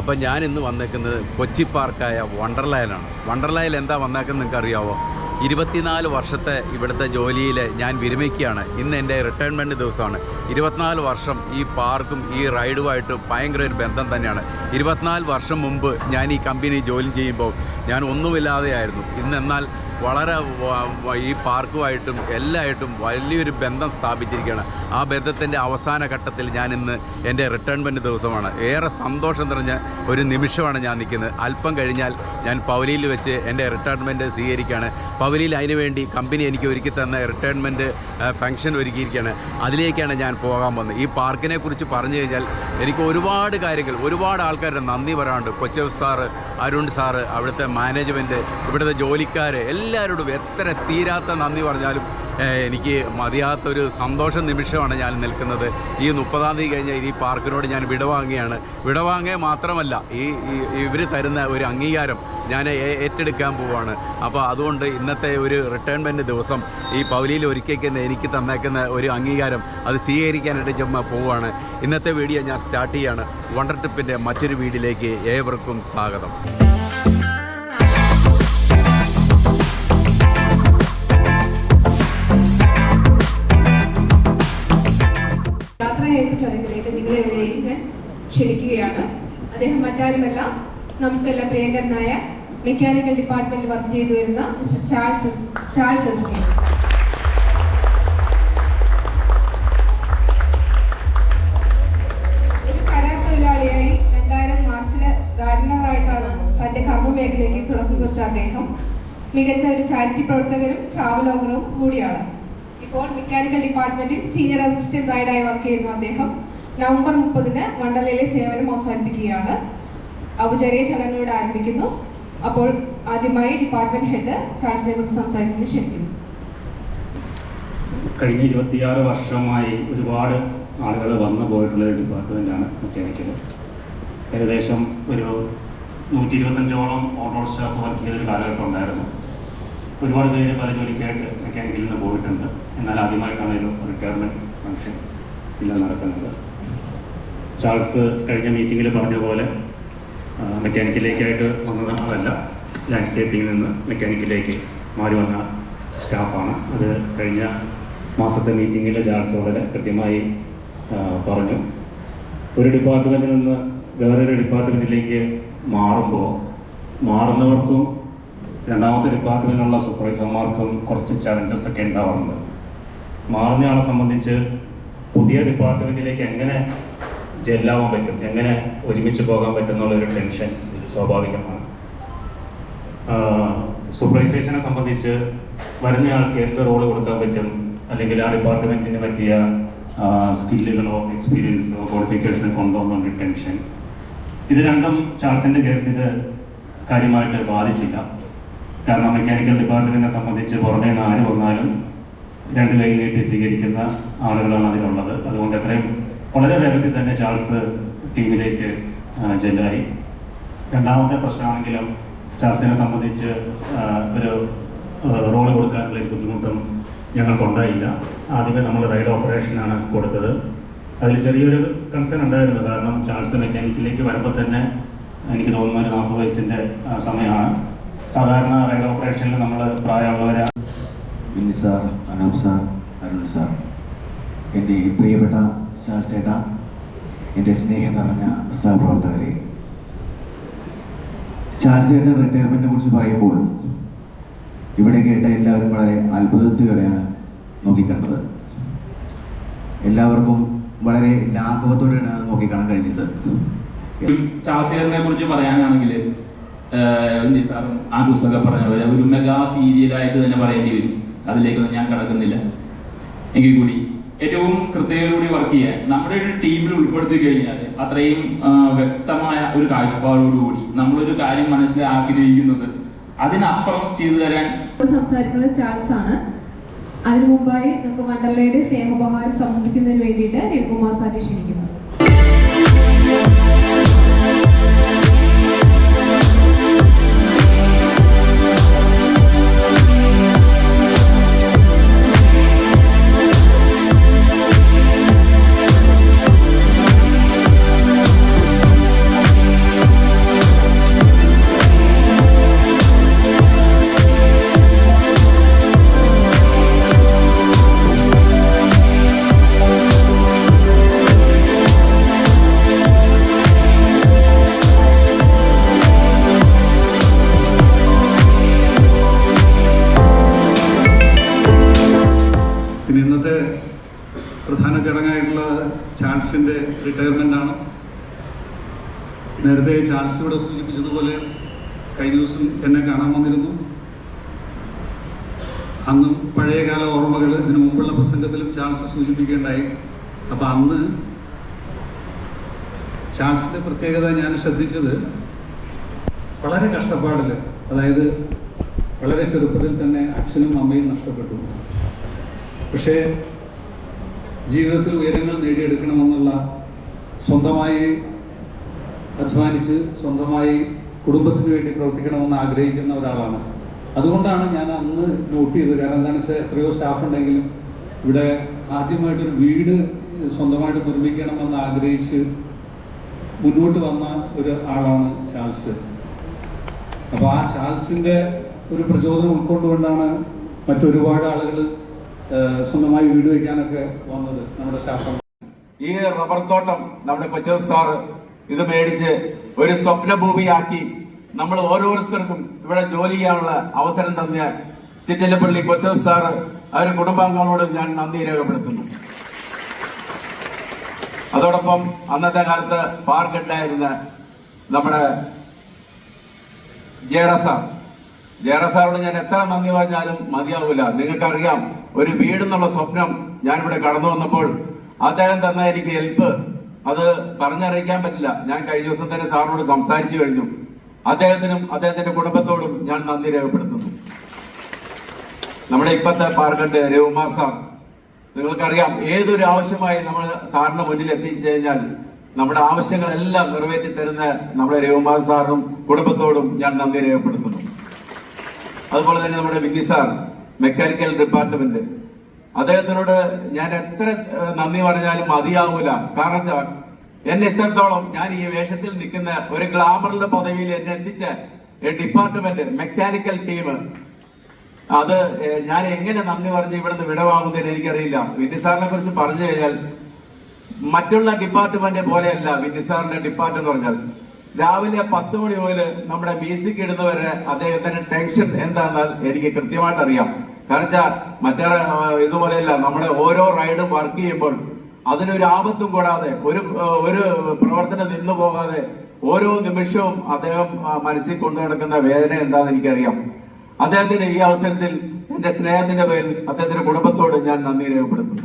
അപ്പോൾ ഞാൻ ഇന്ന് വന്നേക്കുന്നത് കൊച്ചി പാർക്കായ വണ്ടർലായിലാണ്. വണ്ടർലായിൽ എന്താ വന്നേക്കുന്നത് നിങ്ങൾക്ക് അറിയാവോ? 24 വർഷത്തെ ഇവിടുത്തെ ജോലിയിൽ ഞാൻ വിരമിക്കുകയാണ്. ഇന്ന് എൻ്റെ റിട്ടയർമെൻറ്റ് ദിവസമാണ്. 24 വർഷം ഈ പാർക്കും ഈ റൈഡുമായിട്ട് ഭയങ്കര ഒരു ബന്ധം തന്നെയാണ്. 24 വർഷം മുമ്പ് ഞാൻ ഈ കമ്പനി ജോലി ചെയ്യുമ്പോൾ ഞാൻ ഒന്നുമില്ലാതെയായിരുന്നു. ഇന്നെന്നാൽ വളരെ ഈ പാർക്കുമായിട്ടും എല്ലായിട്ടും വലിയൊരു ബന്ധം സ്ഥാപിച്ചിരിക്കുകയാണ്. ആ ബന്ധത്തിൻ്റെ അവസാന ഘട്ടത്തിൽ ഞാൻ ഇന്ന് എൻ്റെ റിട്ടയർമെൻറ്റ് ദിവസമാണ്. ഏറെ സന്തോഷം നിറഞ്ഞ ഒരു നിമിഷമാണ് ഞാൻ നിൽക്കുന്നത്. അല്പം കഴിഞ്ഞാൽ ഞാൻ പൗലിയിൽ വെച്ച് എൻ്റെ റിട്ടയർമെൻറ്റ് സ്വീകരിക്കുകയാണ്. പൗലിയിൽ അതിനുവേണ്ടി കമ്പനി എനിക്ക് ഒരുക്കി തന്ന റിട്ടയർമെൻറ്റ് ഫംഗ്ഷൻ ഒരുക്കിയിരിക്കുകയാണ്. അതിലേക്കാണ് ഞാൻ പോകാൻ വന്നത്. ഈ പാർക്കിനെ കുറിച്ച് പറഞ്ഞു കഴിഞ്ഞാൽ എനിക്ക് ഒരുപാട് കാര്യങ്ങൾ, ഒരുപാട് ആൾക്കാരുടെ നന്ദി പറയാനുണ്ട്. കൊച്ചവ് സാറ്, അരുൺ സാറ്, അവിടുത്തെ മാനേജ്മെൻറ്റ്, ഇവിടുത്തെ ജോലിക്കാർ, എല്ലാവരോടും എത്ര തീരാത്ത നന്ദി പറഞ്ഞാലും എനിക്ക് മതിയാത്തൊരു സന്തോഷ നിമിഷമാണ് ഞാൻ നിൽക്കുന്നത്. ഈ 30-ാം തീയതി കഴിഞ്ഞാൽ ഈ പാർക്കിനോട് ഞാൻ വിടവാങ്ങുകയാണ്. വിടവാങ്ങുക മാത്രമല്ല, ഇവർ തരുന്ന ഒരു അംഗീകാരം ഞാൻ ഏറ്റെടുക്കാൻ പോവുകയാണ്. അപ്പോൾ അതുകൊണ്ട് ഇന്നത്തെ ഒരു റിട്ടയർമെൻറ്റ് ദിവസം ഈ പൗലിയിൽ ഒരുക്കിക്കുന്ന എനിക്ക് തന്നേക്കുന്ന ഒരു അംഗീകാരം അത് സ്വീകരിക്കാനായിട്ട് ചുമ്മാ പോവുകയാണ്. ഇന്നത്തെ വീഡിയോ ഞാൻ സ്റ്റാർട്ട് ചെയ്യുകയാണ്. വണ്ടർ ട്രിപ്പിൻ്റെ മറ്റൊരു വീഡിയോയിലേക്ക് ഏവർക്കും സ്വാഗതം. ചടങ്ങിലേക്ക് നിങ്ങളെവരെയും ഞാൻ ക്ഷണിക്കുകയാണ്. അദ്ദേഹം മറ്റാരുമല്ല, നമുക്കെല്ലാം പ്രിയങ്കരനായ മെക്കാനിക്കൽ ഡിപ്പാർട്ട്മെന്റിൽ വർക്ക് ചെയ്തു വരുന്ന മിസ്റ്റർ ചാൾസ് എസ്. ഒരു കരാർ തൊഴിലാളിയായി 2000 മാർച്ചിൽ ഗാർഡനറായിട്ടാണ് തന്റെ കർമ്മമേഖലയ്ക്ക് തുടക്കം കുറിച്ച അദ്ദേഹം മികച്ച ഒരു ചാരിറ്റി പ്രവർത്തകരും ട്രാവലോഗറും കൂടിയാണ്. ഇപ്പോൾ മെക്കാനിക്കൽ ഡിപ്പാർട്ട്മെന്റിൽ സീനിയർ അസിസ്റ്റന്റ് റൈഡായി വർക്ക് ചെയ്യുന്ന അദ്ദേഹം നവംബർ 30-ന് വണ്ടർലയിലെ സേവനം അവസാനിപ്പിക്കുകയാണ്. ഔപചാരിക ചടങ്ങുകളോട് ആരംഭിക്കുന്നു. അപ്പോൾ ആദ്യമായി ഡിപ്പാർട്ട്മെന്റ് ഹെഡ് ചാൾസിനെ കുറിച്ച് സംസാരിക്കാൻ ക്ഷണിക്കുന്നു. കഴിഞ്ഞ 26 വർഷമായി ഒരുപാട് ആളുകൾ വന്നു പോയിട്ടുള്ള ഒരു ഡിപ്പാർട്ട്മെന്റാണ് മെക്കാനിക്കൽ. ഏകദേശം ഒരു 125ഓളം ഓട്ടോ സ്റ്റാഫ് വർക്ക് ചെയ്തൊരു കാലഘട്ടം ഉണ്ടായിരുന്നു. ഒരുപാട് പേര് പല ജോലിക്കായിട്ട് മെക്കാനിക്കലിൽ നിന്ന് പോയിട്ടുണ്ട്. എന്നാൽ ആദ്യമായിട്ടാണ് ഒരു റിട്ടയർമെൻറ്റ് ഫംഗ്ഷൻ ഇല്ല നടക്കുന്നത്. ചാൾസ് കഴിഞ്ഞ മീറ്റിങ്ങിൽ പറഞ്ഞ പോലെ മെക്കാനിക്കലിലേക്കായിട്ട് വന്നത് അതല്ല, ലാൻഡ്സ്കേപ്പിങ്ങിൽ നിന്ന് മെക്കാനിക്കലിലേക്ക് മാറി വന്ന സ്റ്റാഫാണ്. അത് കഴിഞ്ഞ മാസത്തെ മീറ്റിങ്ങിൽ ചാൾസ് വളരെ കൃത്യമായി പറഞ്ഞു. ഒരു ഡിപ്പാർട്ട്മെൻറ്റിൽ നിന്ന് വേറൊരു ഡിപ്പാർട്ട്മെൻറ്റിലേക്ക് മാറുന്നവർക്കും രണ്ടാമത്തെ ഡിപ്പാർട്ട്മെൻറ്റിലുള്ള സൂപ്പർവൈസർമാർക്കും കുറച്ച് ചലഞ്ചസ് ഒക്കെ ഉണ്ടാവാറുണ്ട്. മാറുന്നയാളെ സംബന്ധിച്ച് പുതിയ ഡിപ്പാർട്ട്മെൻറ്റിലേക്ക് എങ്ങനെ ജെല്ലാവാൻ പറ്റും, എങ്ങനെ ഒരുമിച്ച് പോകാൻ പറ്റും എന്നുള്ളൊരു ടെൻഷൻ സ്വാഭാവികമാണ്. സൂപ്പർവൈസേഷനെ സംബന്ധിച്ച് വരുന്നയാൾക്ക് എന്ത് റോള് കൊടുക്കാൻ പറ്റും, അല്ലെങ്കിൽ ആ ഡിപ്പാർട്ട്മെൻറ്റിന് പറ്റിയ സ്കില്ലുകളോ എക്സ്പീരിയൻസോ ക്വാളിഫിക്കേഷനോ കൊണ്ടുപോകുന്നൊരു ടെൻഷൻ. ഇത് രണ്ടും ചാൾസിൻ്റെ കേസിൽ കാര്യമായിട്ട് ബാധിച്ചില്ല. കാരണം മെക്കാനിക്കൽ ഡിപ്പാർട്ട്മെന്റിനെ സംബന്ധിച്ച് പുറമേ നിന്ന് ആര് വന്നാലും 2 കൈ നീട്ടി സ്വീകരിക്കുന്ന ആളുകളാണ് അതിലുള്ളത്. അതുകൊണ്ട് എത്രയും വളരെ വേഗത്തിൽ തന്നെ ചാൾസ് ടീമിലേക്ക് ജെല്ലായി. രണ്ടാമത്തെ പ്രശ്നമാണെങ്കിലും ചാൾസിനെ സംബന്ധിച്ച് ഒരു റോള് കൊടുക്കാനുള്ള ഒരു ബുദ്ധിമുട്ടും ഞങ്ങൾക്കുണ്ടായില്ല. ആദ്യമേ നമ്മൾ റൈഡ് ഓപ്പറേഷനാണ് കൊടുത്തത്. അതിൽ ചെറിയൊരു കൺസേൺ ഉണ്ടായിരുന്നു. കാരണം ചാൾസ് മെക്കാനിക്കിലേക്ക് വരുമ്പോൾ തന്നെ എനിക്ക് തോന്നുന്ന ഒരു 40 വയസ്സിൻ്റെ സമയമാണ്. സാധാരണ റൈഡ് ഓപ്പറേഷനിൽ നമ്മൾ പ്രായമുള്ളവരാണ്. Vini sir, Anoop sir, Arun sir, എൻ്റെ പ്രിയപ്പെട്ട ചാൾസേട്ട, എൻ്റെ സ്നേഹം നിറഞ്ഞ സഹപ്രവർത്തകരെ, ചാൾസേട്ടൻ്റെ റിട്ടയർമെൻറ്റിനെ കുറിച്ച് പറയുമ്പോൾ ഇവിടെ കേട്ട എല്ലാവരും വളരെ അത്ഭുതത്തോടെയാണ് നോക്കിക്കണ്ടത്. എല്ലാവർക്കും വളരെ ലാഘവത്തോടെയാണ് നോക്കിക്കാണാൻ കഴിഞ്ഞത്. ചാൾസേട്ടനെ കുറിച്ച് പറയാനാണെങ്കിൽ സാറും ആ ദിവസമൊക്കെ പറഞ്ഞ പോലെ ഒരു മെഗാ സീരിയലായിട്ട് തന്നെ പറയേണ്ടി വരും. അതിലേക്കൊന്നും ഞാൻ കിടക്കുന്നില്ല. എങ്കിൽ കൂടി ഏറ്റവും കൃത്യതയോടുകൂടി വർക്ക് ചെയ്യാൻ നമ്മുടെ ഒരു ടീമിൽ ഉൾപ്പെടുത്തി കഴിഞ്ഞാൽ അത്രയും വ്യക്തമായ ഒരു കാഴ്ചപ്പാടോടുകൂടി നമ്മളൊരു കാര്യം മനസ്സിലാക്കിയിരിക്കുന്നത് അതിനപ്പുറം ചെയ്തു തരാൻ സംസാരിക്കുന്നത് ചാൾസ് ആണ്. അതിനു മുമ്പായി നമുക്ക് വണ്ടർലയുടെ സ്നേഹോപഹാരം സമർപ്പിക്കുന്നതിന് വേണ്ടിയിട്ട് രവികുമാർ സാറിനെ ക്ഷണിക്കുന്നു. ചാൾസിൻ്റെ റിട്ടയർമെൻ്റാണ്. നേരത്തെ ചാൾസ് ഇവിടെ സൂചിപ്പിച്ചതുപോലെ കഴിഞ്ഞ ദിവസം എന്നെ കാണാൻ വന്നിരുന്നു. അന്നും പഴയകാല ഓർമ്മകൾ ഇതിനു മുമ്പുള്ള പ്രസംഗത്തിലും ചാൾസ് സൂചിപ്പിക്കുകയുണ്ടായി. അപ്പം അന്ന് ചാൾസിൻ്റെ പ്രത്യേകത ഞാൻ ശ്രദ്ധിച്ചത് വളരെ കഷ്ടപ്പാടിൽ, അതായത് വളരെ ചെറുപ്പത്തിൽ തന്നെ അച്ഛനും അമ്മയും നഷ്ടപ്പെട്ടു. പക്ഷേ ജീവിതത്തിൽ ഉയരങ്ങൾ നേടിയെടുക്കണമെന്നുള്ള സ്വന്തമായി അധ്വാനിച്ച് സ്വന്തമായി കുടുംബത്തിന് വേണ്ടി പ്രവർത്തിക്കണമെന്ന് ആഗ്രഹിക്കുന്ന ഒരാളാണ്. അതുകൊണ്ടാണ് ഞാൻ അന്ന് നോട്ട് ചെയ്തത്. കാരണം എന്താണെന്ന് വെച്ചാൽ എത്രയോ സ്റ്റാഫ് ഉണ്ടെങ്കിലും ഇവിടെ ആദ്യമായിട്ടൊരു വീട് സ്വന്തമായിട്ട് നിർമ്മിക്കണമെന്ന് ആഗ്രഹിച്ച് മുന്നോട്ട് വന്ന ഒരു ആളാണ് ചാൾസ്. അപ്പോൾ ആ ചാൾസിൻ്റെ ഒരു പ്രചോദനം ഉൾക്കൊണ്ടുകൊണ്ടാണ് മറ്റൊരുപാട് ആളുകൾ സ്വന്തമായി വീട് വയ്ക്കാനൊക്കെ വന്നത് നമ്മുടെ സ്റ്റാഫ്. ഈ റബ്ബർ തോട്ടം നമ്മുടെ കൊച്ചൂർ സാറ് ഇത് മേടിച്ച് ഒരു സ്വപ്നഭൂമിയാക്കി നമ്മൾ ഓരോരുത്തർക്കും ഇവിടെ ജോലി ചെയ്യാനുള്ള അവസരം തന്ന ചിറ്റലപ്പള്ളി കൊച്ചൂർ സാറ് അവരുടെ കുടുംബാംഗങ്ങളോട് ഞാൻ നന്ദി രേഖപ്പെടുത്തുന്നു. അതോടൊപ്പം അന്നത്തെ കാലത്ത് പാർക്കുണ്ടായിരുന്ന നമ്മുടെ ജയറസാറോട് ഞാൻ എത്ര നന്ദി പറഞ്ഞാലും മതിയാവില്ല. നിങ്ങൾക്കറിയാം, ഒരു വീടെന്നുള്ള സ്വപ്നം ഞാനിവിടെ കടന്നു വന്നപ്പോൾ അദ്ദേഹം തന്ന എനിക്ക് ഹെൽപ്പ് അത് പറഞ്ഞറിയിക്കാൻ പറ്റില്ല. ഞാൻ കഴിഞ്ഞ ദിവസം തന്നെ സാറിനോട് സംസാരിച്ചു കഴിഞ്ഞു. അദ്ദേഹത്തിനും അദ്ദേഹത്തിന്റെ കുടുംബത്തോടും ഞാൻ നന്ദി രേഖപ്പെടുത്തുന്നു. നമ്മുടെ ഇപ്പോഴത്തെ പാർക്കുണ്ട് രവികുമാർ സാർ, നിങ്ങൾക്കറിയാം ഏതൊരു ആവശ്യമായി നമ്മൾ സാറിന് മുന്നിൽ എത്തിക്കഴിഞ്ഞാൽ നമ്മുടെ ആവശ്യങ്ങളെല്ലാം നിറവേറ്റി തരുന്ന നമ്മുടെ രവികുമാർ സാറിനും കുടുംബത്തോടും ഞാൻ നന്ദി രേഖപ്പെടുത്തുന്നു. അതുപോലെ തന്നെ നമ്മുടെ വിന്നി സാർ, മെക്കാനിക്കൽ ഡിപ്പാർട്ട്മെന്റ്, അദ്ദേഹത്തിനോട് ഞാൻ എത്ര നന്ദി പറഞ്ഞാലും മതിയാവൂല. കാരണം എന്നെ ഇത്രത്തോളം ഞാൻ ഈ വേഷത്തിൽ നിൽക്കുന്ന ഒരു ഗ്ലാമറിന്റെ പദവിയിൽ എന്നെ എത്തിച്ച ഡിപ്പാർട്ട്മെന്റ് മെക്കാനിക്കൽ ടീം, അത് ഞാൻ എങ്ങനെ നന്ദി പറഞ്ഞ് ഇവിടുന്ന് വിടവാങ്ങുന്നതിന് എനിക്കറിയില്ല. വിന്നി സാറിനെ കുറിച്ച് പറഞ്ഞു കഴിഞ്ഞാൽ മറ്റുള്ള ഡിപ്പാർട്ട്മെന്റ് പോലെയല്ല വിന്നി സാറിന്റെ ഡിപ്പാർട്ട്മെന്റ് എന്ന് പറഞ്ഞാൽ. രാവിലെ 10 മണി മുതൽ നമ്മുടെ മ്യൂസിക് ഇടുന്നവരെ അദ്ദേഹത്തിന്റെ ടെൻഷൻ എന്താണെന്നാൽ എനിക്ക് കൃത്യമായിട്ട് അറിയാം. കാരണം മറ്റേ ഇതുപോലെയല്ല, നമ്മുടെ ഓരോ റൈഡും വർക്ക് ചെയ്യുമ്പോൾ അതിനൊരു ആപത്തും കൂടാതെ ഒരു പ്രവർത്തനം നിന്നു പോകാതെ ഓരോ നിമിഷവും അദ്ദേഹം മനസ്സിൽ കൊണ്ടു നടക്കുന്ന വേദന എന്താണെന്ന് എനിക്കറിയാം. അദ്ദേഹത്തിന് ഈ അവസരത്തിൽ എന്റെ സ്നേഹത്തിന്റെ പേരിൽ അദ്ദേഹത്തിന്റെ കുടുംബത്തോട് ഞാൻ നന്ദി രേഖപ്പെടുത്തുന്നു.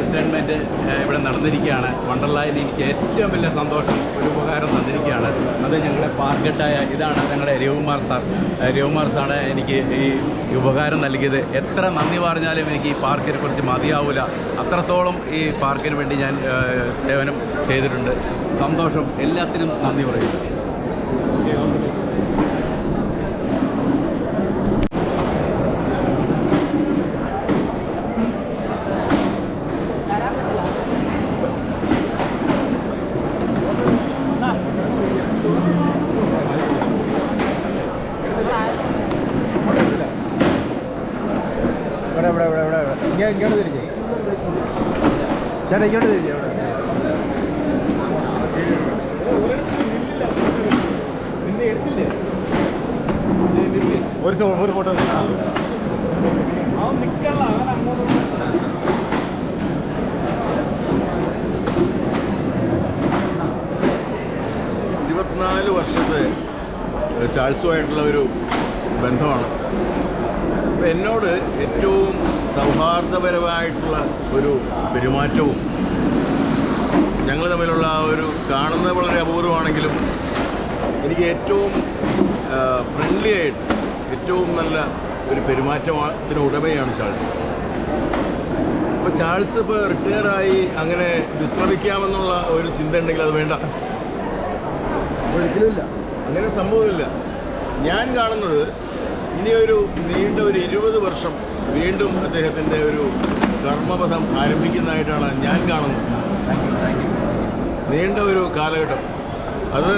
റിട്ടയർമെൻറ്റ് ഇവിടെ നടന്നിരിക്കുകയാണ്. വണ്ടർലായിൽ എനിക്ക് ഏറ്റവും വലിയ സന്തോഷം, ഒരു ഉപകാരം തന്നിരിക്കുകയാണ്. അത് ഞങ്ങളുടെ പാർക്കറ്റായ ഇതാണ് ഞങ്ങളുടെ രവികുമാർ സാറാണ് എനിക്ക് ഈ ഉപകാരം നൽകിയത്. എത്ര നന്ദി പറഞ്ഞാലും എനിക്ക് ഈ പാർക്കിനെ കുറിച്ച് മതിയാവില്ല. അത്രത്തോളം ഈ പാർക്കിന് വേണ്ടി ഞാൻ സേവനം ചെയ്തിട്ടുണ്ട്. സന്തോഷം, എല്ലാത്തിനും നന്ദി പറയുന്നു. ഇങ്ങോട്ട് തിരിഞ്ഞേ ചേട്ടാ, ഇങ്ങോട്ട് തിരിഞ്ഞേ. ഒരു ഫോട്ടോ വർഷത്തെ ചാൾസുമായിട്ടുള്ള ഒരു ബന്ധമാണ്. അപ്പം എന്നോട് ഏറ്റവും സൗഹാർദ്ദപരമായിട്ടുള്ള ഒരു പെരുമാറ്റവും, ഞങ്ങൾ തമ്മിലുള്ള ഒരു കാണുന്നത് വളരെ അപൂർവമാണെങ്കിലും എനിക്ക് ഏറ്റവും ഫ്രണ്ട്ലി ആയിട്ട് ഏറ്റവും നല്ല ഒരു പെരുമാറ്റത്തിന് ഉടമയാണ് ചാൾസ്. അപ്പോൾ ചാൾസ് ഇപ്പോൾ റിട്ടയറായി അങ്ങനെ വിശ്രമിക്കാമെന്നുള്ള ഒരു ചിന്ത ഉണ്ടെങ്കിൽ അത് വേണ്ട, ഒരിക്കലുമില്ല. അങ്ങനെ സംഭവമില്ല. ഞാൻ കാണുന്നത് ഇനിയൊരു നീണ്ട ഒരു 20 വർഷം വീണ്ടും അദ്ദേഹത്തിൻ്റെ ഒരു കർമ്മപഥം ആരംഭിക്കുന്നതായിട്ടാണ് ഞാൻ കാണുന്നത്. നീണ്ട ഒരു കാലഘട്ടം, അത്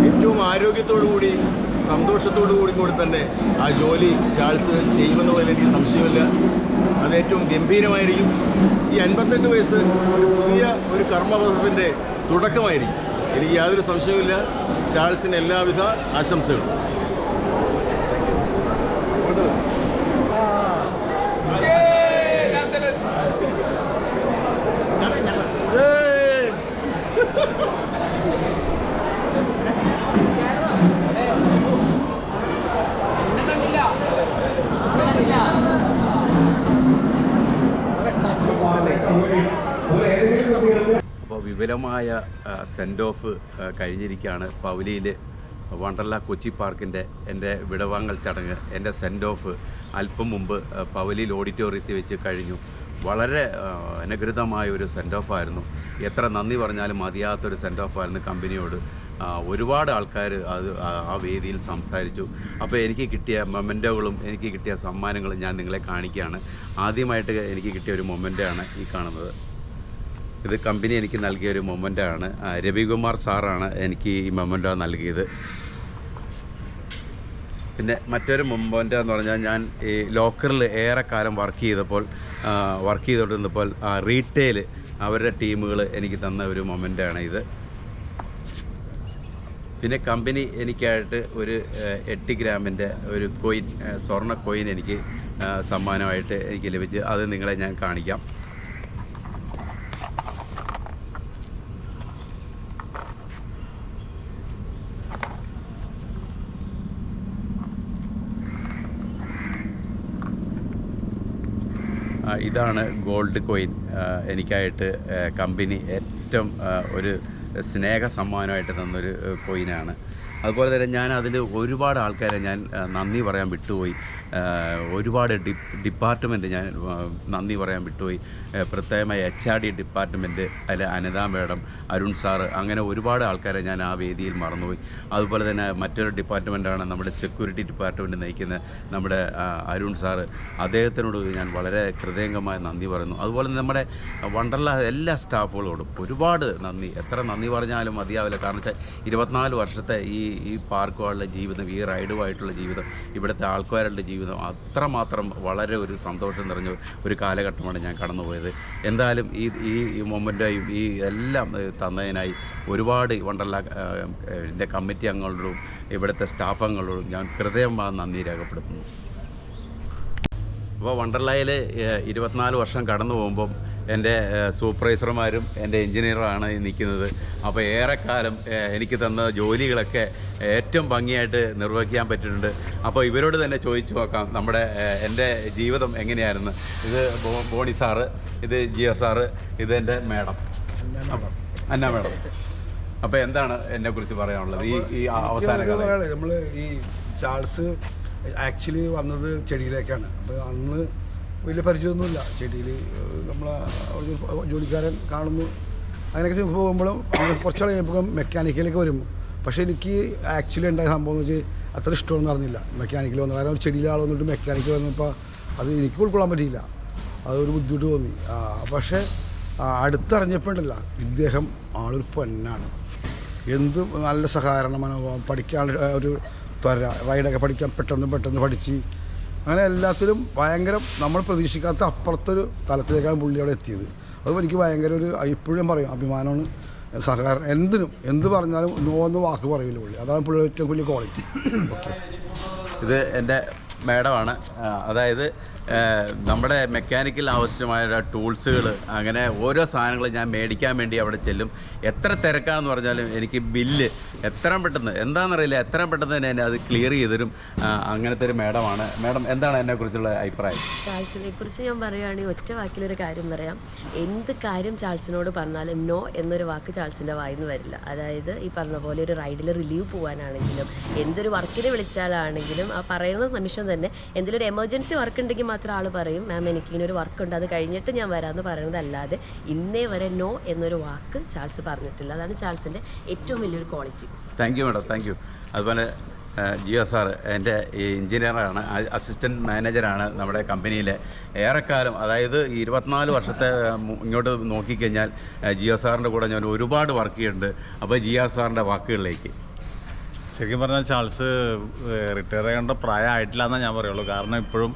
ഏറ്റവും ആരോഗ്യത്തോടു കൂടി സന്തോഷത്തോടു കൂടി തന്നെ ആ ജോലി ചാൾസ് ചെയ്യുമെന്നുള്ളതിൽ എനിക്ക് സംശയമില്ല. അത് ഏറ്റവും ഗംഭീരമായിരിക്കും. ഈ 58 വയസ്സ് ഒരു പുതിയ ഒരു കർമ്മപഥത്തിൻ്റെ തുടക്കമായിരിക്കും. എനിക്ക് യാതൊരു സംശയവുമില്ല. ചാൾസിന് എല്ലാവിധ ആശംസകളും. അപ്പോൾ വിപുലമായ സെൻഡ് ഓഫ് കഴിഞ്ഞിരിക്കുകയാണ് പൗലിയിൽ വണ്ടർല കൊച്ചി പാർക്കിൻ്റെ എൻ്റെ വിടവാങ്ങൽ ചടങ്ങ്. എൻ്റെ സെൻഡ് ഓഫ് അല്പം മുമ്പ് പൗലിയിൽ ഓഡിറ്റോറിയത്തിൽ വെച്ച് കഴിഞ്ഞു. വളരെ അനുഗ്രഹമായ ഒരു സെൻഡ് ഓഫായിരുന്നു. എത്ര നന്ദി പറഞ്ഞാലും മതിയാത്തൊരു സെൻഡ് ഓഫായിരുന്നു കമ്പനിയോട്. ഒരുപാട് ആൾക്കാർ ആ വേദിയിൽ സംസാരിച്ചു. അപ്പോൾ എനിക്ക് കിട്ടിയ മൊമെൻറ്റോകളും എനിക്ക് കിട്ടിയ സമ്മാനങ്ങളും ഞാൻ നിങ്ങളെ കാണിക്കുകയാണ്. ആദ്യമായിട്ട് എനിക്ക് കിട്ടിയ ഒരു മൊമെൻ്റാണ് ഈ കാണുന്നത്. ഇത് കമ്പനി എനിക്ക് നൽകിയ ഒരു മൊമെൻ്റാണ്. രവികുമാർ സാറാണ് എനിക്ക് ഈ മൊമെൻ്റോ നൽകിയത്. പിന്നെ മറ്റൊരു മൊമെൻ്റോ എന്ന് പറഞ്ഞാൽ, ഞാൻ ഈ ലോക്കറിൽ ഏറെക്കാലം വർക്ക് ചെയ്തുകൊണ്ടിരുന്നപ്പോൾ റീറ്റെയിൽ അവരുടെ ടീമുകൾ എനിക്ക് തന്ന ഒരു മൊമെൻ്റാണ് ഇത്. പിന്നെ കമ്പനി എനിക്കായിട്ട് ഒരു 8 ഗ്രാമിൻ്റെ ഒരു കോയിൻ, സ്വർണ്ണ കോയിൻ എനിക്ക് സമ്മാനമായിട്ട് എനിക്ക് ലഭിച്ചു. അത് നിങ്ങളെ ഞാൻ കാണിക്കാം. ഇതാണ് ഗോൾഡ് കോയിൻ. എനിക്കായിട്ട് കമ്പനി ഏറ്റവും ഒരു സ്നേഹ സമ്മാനമായിട്ട് തന്നൊരു കോയിനാണ്. അതുപോലെ തന്നെ ഞാൻ അതിൽ ഒരുപാട് ആൾക്കാരെ ഞാൻ നന്ദി പറയാൻ വിട്ടുപോയി. ഒരുപാട് ഡിപ്പാർട്ട്മെൻറ്റ് ഞാൻ നന്ദി പറയാൻ വിട്ടുപോയി. പ്രത്യേകമായി HR ഡിപ്പാർട്ട്മെൻറ്റ്, അതിൽ അനിത മേഡം, അരുൺ സാറ്, അങ്ങനെ ഒരുപാട് ആൾക്കാരെ ഞാൻ ആ വേദിയിൽ മറന്നുപോയി. അതുപോലെ തന്നെ മറ്റൊരു ഡിപ്പാർട്ട്മെൻറ്റാണ് നമ്മുടെ സെക്യൂരിറ്റി ഡിപ്പാർട്ട്മെൻറ്റ് നയിക്കുന്ന നമ്മുടെ അരുൺ സാറ്. അദ്ദേഹത്തിനോട് ഞാൻ വളരെ ഹൃദയംഗമായ നന്ദി പറയുന്നു. അതുപോലെ തന്നെ നമ്മുടെ വണ്ടർല എല്ലാ സ്റ്റാഫുകളോടും ഒരുപാട് നന്ദി. എത്ര നന്ദി പറഞ്ഞാലും മതിയാവില്ല. കാരണം വെച്ചാൽ 24 വർഷത്തെ ഈ പാർക്കുകളുടെ ജീവിതം, ഈ റൈഡുമായിട്ടുള്ള ജീവിതം, ഇവിടുത്തെ ആൾക്കാരുടെ ജീവിതം അത്രമാത്രം വളരെ ഒരു സന്തോഷം നിറഞ്ഞ ഒരു കാലഘട്ടമാണ് ഞാൻ കടന്നുപോയത്. എന്തായാലും ഈ മൊമെൻ്റായും ഈ എല്ലാം തന്നതിനായി ഒരുപാട് വണ്ടർല എൻ്റെ കമ്മിറ്റി അംഗങ്ങളോടും ഇവിടുത്തെ സ്റ്റാഫ് അംഗങ്ങളോടും ഞാൻ ഹൃദയമായി നന്ദി രേഖപ്പെടുത്തുന്നു. അപ്പോൾ വണ്ടർലയിൽ 24 വർഷം കടന്നു പോകുമ്പം എൻ്റെ സൂപ്പർവൈസർമാരും എൻ്റെ എൻജിനീയറാണ് നിൽക്കുന്നത്. അപ്പോൾ ഏറെക്കാലം എനിക്ക് തന്ന ജോലികളൊക്കെ ഏറ്റവും ഭംഗിയായിട്ട് നിർവഹിക്കാൻ പറ്റിയിട്ടുണ്ട്. അപ്പോൾ ഇവരോട് തന്നെ ചോദിച്ചു നോക്കാം എൻ്റെ ജീവിതം എങ്ങനെയായിരുന്നു. ഇത് ബോണി സാറ്, ഇത് ജിയോ സാറ്, ഇത് എൻ്റെ മേഡം അന്ന മേഡം. അപ്പോൾ എന്താണ് എന്നെക്കുറിച്ച് പറയാനുള്ളത് ഈ അവസാന കാലം? നമ്മൾ ഈ ചാൾസ് ആക്ച്വലി വന്നത് ചെടിയിലേക്കാണ്. അപ്പോൾ അന്ന് വലിയ പരിചയമൊന്നുമില്ല ചെടിയിൽ. നമ്മൾ ജോലിക്കാരൻ കാണുന്നു, അങ്ങനെയൊക്കെ പോകുമ്പോഴും കുറച്ചാൾ കഴിയുമ്പോഴും മെക്കാനിക്കലേക്ക് വരും. പക്ഷേ എനിക്ക് ആക്ച്വലി ഉണ്ടായ സംഭവം എന്ന് വെച്ചാൽ അത്ര ഇഷ്ടമൊന്നും അറിഞ്ഞില്ല മെക്കാനിക്കൽ വന്നു. കാരണം ചെടിയിലെ ആൾ വന്നിട്ട് മെക്കാനിക്കൽ വന്നപ്പോൾ അത് എനിക്ക് ഉൾക്കൊള്ളാൻ പറ്റിയില്ല. അതൊരു ബുദ്ധിമുട്ട് തോന്നി. പക്ഷേ അടുത്തറിഞ്ഞപ്പോഴല്ല, ഇദ്ദേഹം ആളൊരു പൊന്നാണ്. എന്ത് നല്ല സഹകരണ മനോഭാവം, പഠിക്കാൻ ഒരു ത്വര, റൈഡൊക്കെ പഠിക്കാൻ പെട്ടെന്ന് പഠിച്ച്, അങ്ങനെ എല്ലാത്തിലും ഭയങ്കര നമ്മൾ പ്രതീക്ഷിക്കാത്ത അപ്പുറത്തൊരു തലത്തിലേക്കാണ് പുള്ളി അവിടെ എത്തിയത്. അതുപോലെ എനിക്ക് ഭയങ്കര ഒരു, ഇപ്പോഴും പറയും, അഭിമാനമാണ്. സഹകരണം എന്ത് പറഞ്ഞാലും നോ എന്ന് വാക്ക് പറയില്ല പുള്ളി. അതാണ് പുള്ളിയുടെ ഏറ്റവും വലിയ ക്വാളിറ്റി. ഓക്കെ, ഇത് എൻ്റെ മേഡമാണ്. അതായത് നമ്മുടെ മെക്കാനിക്കൽ ആവശ്യമായ ടൂൾസുകൾ, അങ്ങനെ ഓരോ സാധനങ്ങൾ ഞാൻ മേടിക്കാൻ വേണ്ടി അവിടെ ചെല്ലും. എത്ര തിരക്കാണെന്ന് പറഞ്ഞാലും എനിക്ക് ബില്ല് എത്രയും പെട്ടെന്ന്, എന്താണെന്നറിയില്ല, എത്രയും പെട്ടെന്ന് തന്നെ അത് ക്ലിയർ ചെയ്തരും. അങ്ങനത്തെ ഒരു മേഡമാണ്. മേഡം, എന്താണ് എന്നെക്കുറിച്ചുള്ള അഭിപ്രായം? ചാൾസിനെ കുറിച്ച് ഞാൻ പറയുകയാണെങ്കിൽ ഒറ്റ വാക്കിലൊരു കാര്യം പറയാം. എന്ത് കാര്യം ചാൾസിനോട് പറഞ്ഞാലും നോ എന്നൊരു വാക്ക് ചാൾസിൻ്റെ വായിന്ന് വരില്ല. അതായത് ഈ പറഞ്ഞ പോലെ ഒരു റൈഡിൽ റിലീവ് പോകാനാണെങ്കിലും എന്തൊരു വർക്കിന് വിളിച്ചാലാണെങ്കിലും ആ പറയുന്ന നിമിഷം തന്നെ എന്തെങ്കിലും ഒരു എമർജൻസി വർക്ക് ഉണ്ടെങ്കിൽ മാത്രം ആൾ പറയും മാം എനിക്കിങ്ങനൊരു വർക്കുണ്ട് അത് കഴിഞ്ഞിട്ട് ഞാൻ വരാമെന്ന് പറയുന്നതല്ലാതെ ഇന്നേ വരെ നോ എന്നൊരു വാക്ക് ചാൾസ് പറഞ്ഞിട്ടില്ല. അതാണ് ചാൾസിൻ്റെ ഏറ്റവും വലിയൊരു quality. Thank you madam, thank you. അതുപോലെ ജിയോ സാർ എൻ്റെ എഞ്ചിനീയറാണ്, അസിസ്റ്റൻറ്റ് മാനേജറാണ് നമ്മുടെ കമ്പനിയിലെ. ഏറെക്കാലം അതായത് 24 വർഷത്തെ ഇങ്ങോട്ട് നോക്കിക്കഴിഞ്ഞാൽ ജിയോ സാറിൻ്റെ കൂടെ ഞാൻ ഒരുപാട് വർക്ക് ചെയ്യുന്നുണ്ട്. അപ്പോൾ ജിയോ സാറിൻ്റെ വാക്കുകളിലേക്ക്. ശരിക്കും പറഞ്ഞാൽ ചാൾസ് റിട്ടയർ ചെയ്യേണ്ട പ്രായമായിട്ടില്ല എന്നേ ഞാൻ പറയുള്ളൂ. കാരണം ഇപ്പോഴും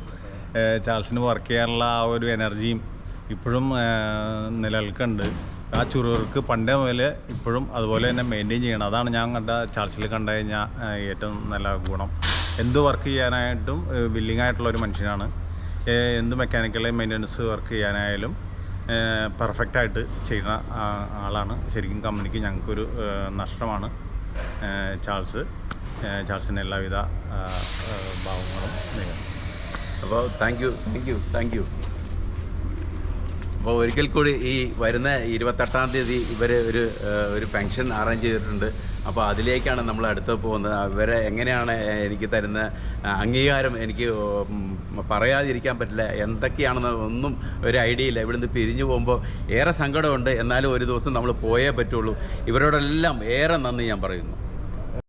ചാൾസിന് വർക്ക് ചെയ്യാനുള്ള ആ ഒരു എനർജിയും ഇപ്പോഴും നിലനിൽക്കുന്നുണ്ട്. ആ ചുറുകൾക്ക് പണ്ടേ മുതൽ ഇപ്പോഴും അതുപോലെ തന്നെ മെയിൻറ്റെയിൻ ചെയ്യണം. അതാണ് ഞാൻ ചാൾസിൽ കണ്ടു കഴിഞ്ഞാൽ ഏറ്റവും നല്ല ഗുണം. എന്ത് വർക്ക് ചെയ്യാനായിട്ടും വില്ലിംഗ് ആയിട്ടുള്ളൊരു മനുഷ്യനാണ്. എന്ത് മെക്കാനിക്കൽ മെയിൻ്റനൻസ് വർക്ക് ചെയ്യാനായാലും പെർഫെക്റ്റായിട്ട് ചെയ്യുന്ന ആളാണ്. ശരിക്കും കമ്പനിക്ക് ഞങ്ങൾക്കൊരു നഷ്ടമാണ്. ചാൾസിന് എല്ലാവിധ ഭാവങ്ങളും നേരുന്നു. അപ്പോൾ താങ്ക് യു. അപ്പോൾ ഒരിക്കൽ കൂടി ഈ വരുന്ന 28-ാം തീയതി ഇവർ ഒരു ഫംഗ്ഷൻ അറേഞ്ച് ചെയ്തിട്ടുണ്ട്. അപ്പോൾ അതിലേക്കാണ് നമ്മൾ അടുത്ത് പോകുന്നത്. ഇവരെ എങ്ങനെയാണ് എനിക്ക് തരുന്ന അംഗീകാരം എനിക്ക് പറയാതിരിക്കാൻ പറ്റില്ല. എന്തൊക്കെയാണെന്ന് ഒന്നും ഒരു ഐഡിയ ഇല്ല. ഇവിടുന്ന് പിരിഞ്ഞു പോകുമ്പോൾ ഏറെ സങ്കടമുണ്ട്. എന്നാലും ഒരു ദിവസം നമ്മൾ പോയേ പറ്റുള്ളൂ. ഇവരോടെല്ലാം ഏറെ നന്ദി ഞാൻ പറയുന്നു.